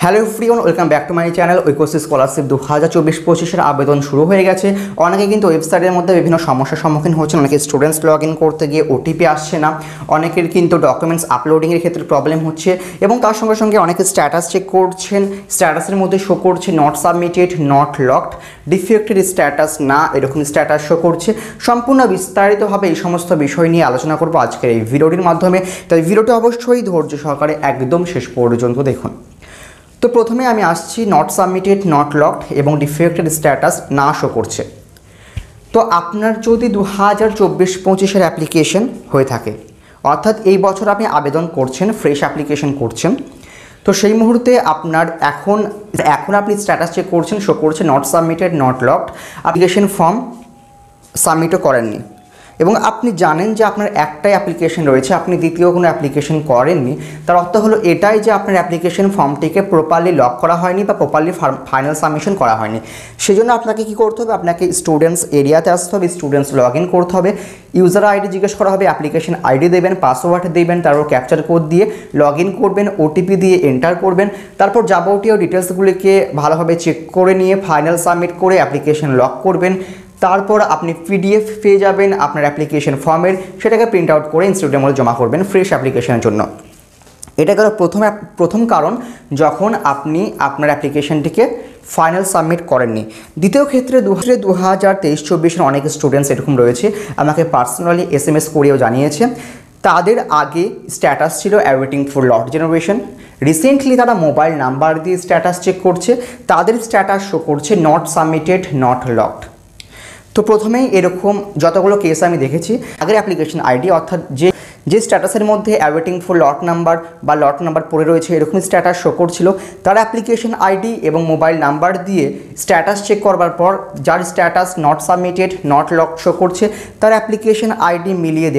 Hello everyone, welcome back to my channel. Aikyashree scholarship 2024-25 আবেদন শুরু হয়ে গেছে। অনেকে কিন্তু ওয়েবসাইটের মধ্যে বিভিন্ন সমস্যার সম্মুখীন হচ্ছেন। অনেকে স্টুডেন্টস লগ ইন করতে গিয়ে ওটিপি আসছে না, অনেকের কিন্তু ডকুমেন্টস আপলোডিংয়ের ক্ষেত্রে প্রবলেম হচ্ছে এবং তার সঙ্গে সঙ্গে অনেকে স্ট্যাটাস চেক করছেন, স্ট্যাটাসের মধ্যে শো করছে not submitted, not locked, defected status না, এরকম স্ট্যাটাস শো করছে। সম্পূর্ণ বিস্তারিতভাবে এই সমস্ত বিষয় নিয়ে আলোচনা করবো আজকের এই ভিডিওটির মাধ্যমে। তাই ভিডিওটি অবশ্যই ধৈর্য সহকারে একদম শেষ পর্যন্ত দেখুন। তো প্রথমে আমি আসছি নট সাবমিটেড, নট লকড এবং ডিফেক্টেড স্ট্যাটাস না শো করছে। তো আপনার যদি 2024-25 অ্যাপ্লিকেশন হয়ে থাকে, অর্থাৎ এই বছর আপনি আবেদন করছেন, ফ্রেশ অ্যাপ্লিকেশন করছেন, তো সেই মুহূর্তে আপনার এখন আপনি স্ট্যাটাস চেক করছেন, শো করছে not submitted, not locked, application form সাবমিটও করেননি এবং আপনি জানেন যে আপনার একটাই অ্যাপ্লিকেশন রয়েছে, আপনি দ্বিতীয় কোনো অ্যাপ্লিকেশন করেননি। তার অর্থ হলো এটাই যে আপনার অ্যাপ্লিকেশন ফর্মটিকে প্রপারলি লক করা হয়নি বা প্রপারলি ফাইনাল সাবমিশন করা হয়নি। সেজন্য আপনাকে কি করতে হবে? আপনাকে স্টুডেন্টস এরিয়াতে আসতে হবে, স্টুডেন্টস লগ ইন করতে হবে, ইউজার আইডি জিজ্ঞেস করা হবে, অ্যাপ্লিকেশন আইডি দেবেন, পাসওয়ার্ড দেবেন, তারপর ক্যাপচার কোড দিয়ে লগ ইন করবেন, ওটিপি দিয়ে এন্টার করবেন, তারপর যাবতীয় ডিটেলসগুলিকে ভালোভাবে চেক করে নিয়ে ফাইনাল সাবমিট করে অ্যাপ্লিকেশন লক করবেন। তারপর আপনি পিডিএফ পেয়ে যাবেন আপনার অ্যাপ্লিকেশন ফর্মের, সেটাকে প্রিন্ট আউট করে ইনস্টিটিউটের মধ্যে জমা করবেন ফ্রেশ অ্যাপ্লিকেশনের জন্য। এটা গেল প্রথম কারণ, যখন আপনি আপনার অ্যাপ্লিকেশনটিকে ফাইনাল সাবমিট করেননি। দ্বিতীয় ক্ষেত্রে 2023-24 অনেক স্টুডেন্টস এরকম রয়েছে, আমাকে পার্সোনালি SMS করেও জানিয়েছে তাদের আগে স্ট্যাটাস ছিল awaiting for lot generation. Recently তারা মোবাইল নাম্বার দিয়ে স্ট্যাটাস চেক করছে, তাদের স্ট্যাটাস শো করছে নট সাবমিটেড, নট লকড। তো প্রথমেই এরকম যতগুলো কেস আমি দেখেছি, আগের অ্যাপ্লিকেশন আইডি অর্থাৎ যে স্ট্যাটাসের মধ্যে অ্যাওয়েটিং ফর লট নাম্বার বা লট নাম্বার পড়ে রয়েছে এরকম স্ট্যাটাস শো করছিল, তার অ্যাপ্লিকেশন আইডি এবং মোবাইল নাম্বার দিয়ে স্ট্যাটাস চেক করবার পর যার status not submitted, not locked show করছে, তার অ্যাপ্লিকেশন আইডি মিলিয়ে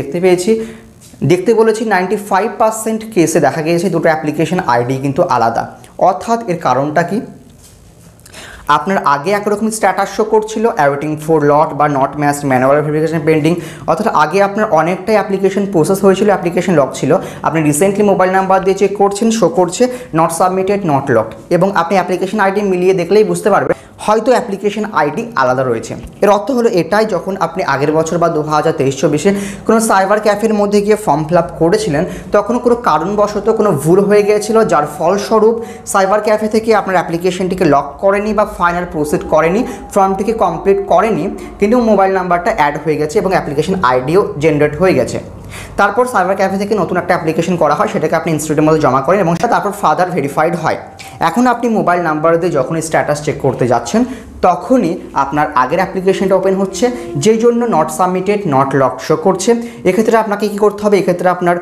দেখতে বলেছি 95% কেসে দেখা গিয়েছে দুটো অ্যাপ্লিকেশন আইডি কিন্তু আলাদা। অর্থাৎ এর কারণটা কি? আপনার আগে একরকম স্ট্যাটাস শো করছিল অ্যাওয়েটিং ফর লট বা not match manual verification pending, অর্থাৎ আগে আপনার অনেকটাই অ্যাপ্লিকেশন প্রসেস হয়েছিল, অ্যাপ্লিকেশন লক ছিল, আপনি রিসেন্টলি মোবাইল নাম্বার দিয়ে চেক করছেন, শো করছে নট সাবমিটেড, নট লকড, এবং আপনি অ্যাপ্লিকেশন আইডি মিলিয়ে দেখলেই বুঝতে পারবেন হয়তো অ্যাপ্লিকেশন আইডি আলাদা রয়েছে। এর অর্থ হলো এটাই, যখন আপনি আগের বছর বা 2023-24 কোনো সাইবার ক্যাফের মধ্যে গিয়ে ফর্ম ফিল আপ করেছিলেন, তখন কোনো কারণবশত কোনো ভুল হয়ে গিয়েছিল, যার ফলস্বরূপ সাইবার ক্যাফে থেকে আপনার অ্যাপ্লিকেশনটিকে লক করেনি বা ফাইনাল প্রসিড করেনি, ফর্মটিকে কমপ্লিট করেনি, কিন্তু মোবাইল নাম্বারটা অ্যাড হয়ে গেছে এবং অ্যাপ্লিকেশন আইডিও জেনারেট হয়ে গেছে। তারপর সাইবার ক্যাফে থেকে নতুন একটা অ্যাপ্লিকেশন করা হয়, সেটাকে আপনি ইনস্টিটিউটের মধ্যে জমা করেন এবং সেটা তারপর ফার্দার ভেরিফাইড হয়। এখন আপনি মোবাইল নাম্বার দিয়ে যখন স্ট্যাটাস চেক করতে যাচ্ছেন, তখনই আপনার আগের অ্যাপ্লিকেশনটা ওপেন হচ্ছে, যেই জন্য not submitted, not locked show করছে। এক্ষেত্রে আপনাকে কী করতে হবে? এক্ষেত্রে আপনার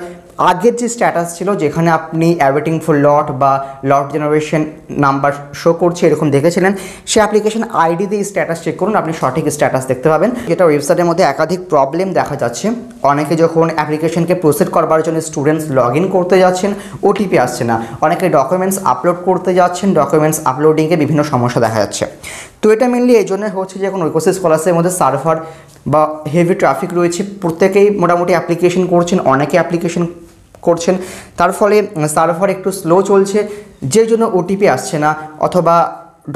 আগের যে স্ট্যাটাস ছিল, যেখানে আপনি অ্যাওয়েটিং ফর লট বা লট জেনারেশন নাম্বার শো করছে এরকম দেখেছিলেন, সে অ্যাপ্লিকেশন আইডি দিয়ে স্ট্যাটাস চেক করুন, আপনি সঠিক স্ট্যাটাস দেখতে পাবেন। যেটা ওয়েবসাইটের মধ্যে একাধিক প্রবলেম দেখা যাচ্ছে, অনেকে যখন অ্যাপ্লিকেশনকে প্রসেস করবার জন্য স্টুডেন্টস লগ ইন করতে যাচ্ছেন, ওটিপি আসছে না, অনেকে ডকুমেন্টস আপলোড করতে যাচ্ছেন, ডকুমেন্টস আপলোডিংয়ে বিভিন্ন সমস্যা দেখা যাচ্ছে। তো এটা মেনলি এই জন্য হচ্ছে যে এখন ঐক্যশ্রী স্কলারশিপের মধ্যে সার্ভার বা হেভি ট্রাফিক রয়েছে, প্রত্যেকেই মোটামুটি অ্যাপ্লিকেশন করছেন, অনেকে অ্যাপ্লিকেশন করছেন, তার ফলে সার্ভার একটু স্লো চলছে, যে জন্য ওটিপি আসছে না অথবা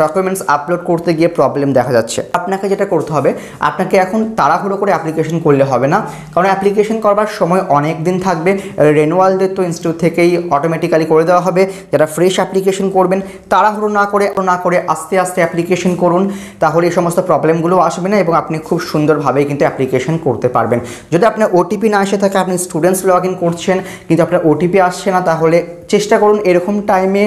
ডকুমেন্টস আপলোড করতে গিয়ে প্রবলেম দেখা যাচ্ছে। আপনাকে যেটা করতে হবে, আপনাকে এখন তাড়াহুড়ো করে অ্যাপ্লিকেশন করলে হবে না, কারণ অ্যাপ্লিকেশন করবার সময় অনেক দিন থাকবে। রেনুয়ালদের তো ইনস্টিটিউট থেকেই অটোমেটিক্যালি করে দেওয়া হবে। যারা ফ্রেশ অ্যাপ্লিকেশন করবেন, তাড়াহুড়ো না করে আস্তে আস্তে অ্যাপ্লিকেশন করুন, তাহলে এই সমস্ত প্রবলেমগুলো আসবে না এবং আপনি খুব সুন্দরভাবেই কিন্তু অ্যাপ্লিকেশন করতে পারবেন। যদি আপনার ওটিপি না এসে থাকে, আপনি স্টুডেন্টস লগ ইন করছেন কিন্তু আপনার ওটিপি আসছে না, তাহলে চেষ্টা করুন এরকম টাইমে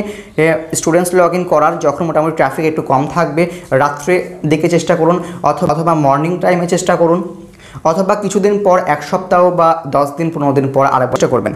স্টুডেন্টস লগ ইন করার, যখন মোটামুটি ট্রাফিক একটু কম থাকবে, রাত্রে দিকে চেষ্টা করুন, অথবা মর্নিং টাইমে চেষ্টা করুন, অথবা কিছুদিন পর, 1 সপ্তাহ বা 10 দিন 15 দিন পর আরেকবার চেষ্টা করবেন।